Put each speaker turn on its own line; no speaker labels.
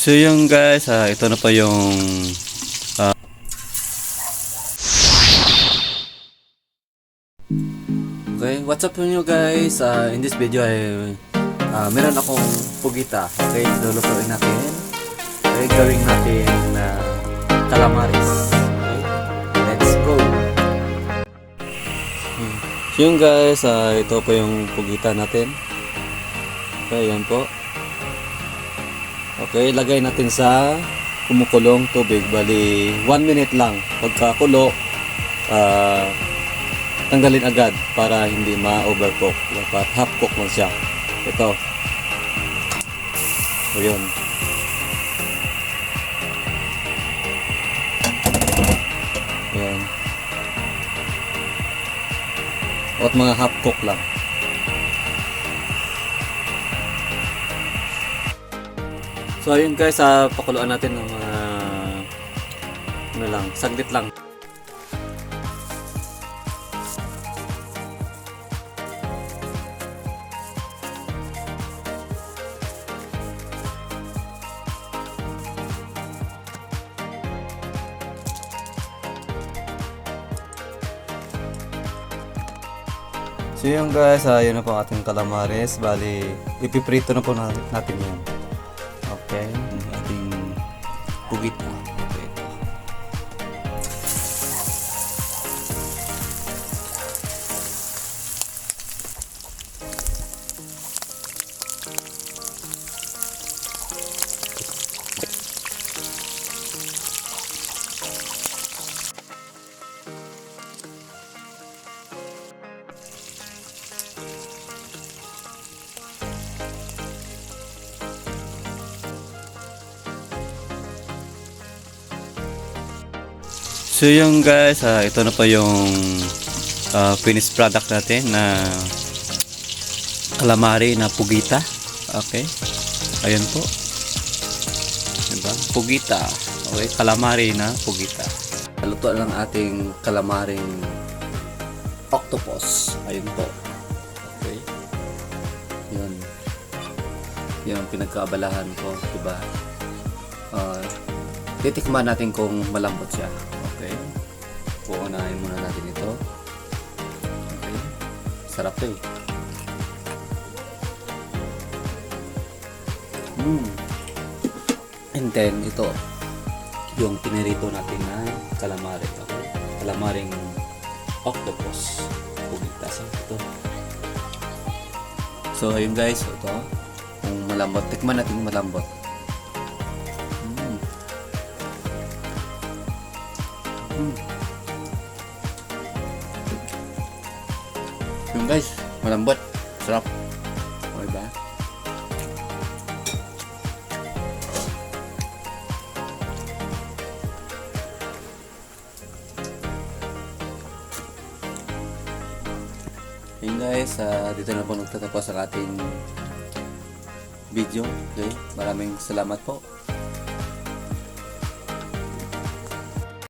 So yung guys, ito na po yung okay, what's up nyo guys? In this video ay meron akong pugita. Okay, lulutuin natin. Okay, gawin natin na calamares. Okay, let's go. So yung guys, ito po yung pugita natin. Okay, yan po. Okay, lagay natin sa kumukulong tubig. Bali, 1 minute lang. Pagkakulo, tanggalin agad para hindi ma-overcook. Dapat half cook mo siya. Ito. O yun. Ayan. At mga half cook lang. So ayun guys, pakuluan natin ng mga ano lang, saglit lang. So yun guys, yun na po ang ating calamares. Bali, ipiprito na po natin yan. Okay, ating pugita. Okay, ito. So yung guys, ito na po yung finished product natin na calamari na pugita. Okay, ayun po, diba? Pugita. Okay, calamari na pugita. Luto lang ating calamaring octopus. Ayun po. Okay, yun yung pinagkaabalahan ko, diba? Titikman natin kung malambot siya. Okay, puunahin muna natin ito. Okay, sarap to eh. And then ito yung pinirito natin na calamari. Okay, calamaring octopus pugita. Ito. So ayun guys, ito kung malambot, tikman natin kung malambot. Yung guys, malambot, sarap. Okay ba? Yung guys, dito na po nagtatapos ang ating video. Okay, maraming salamat po.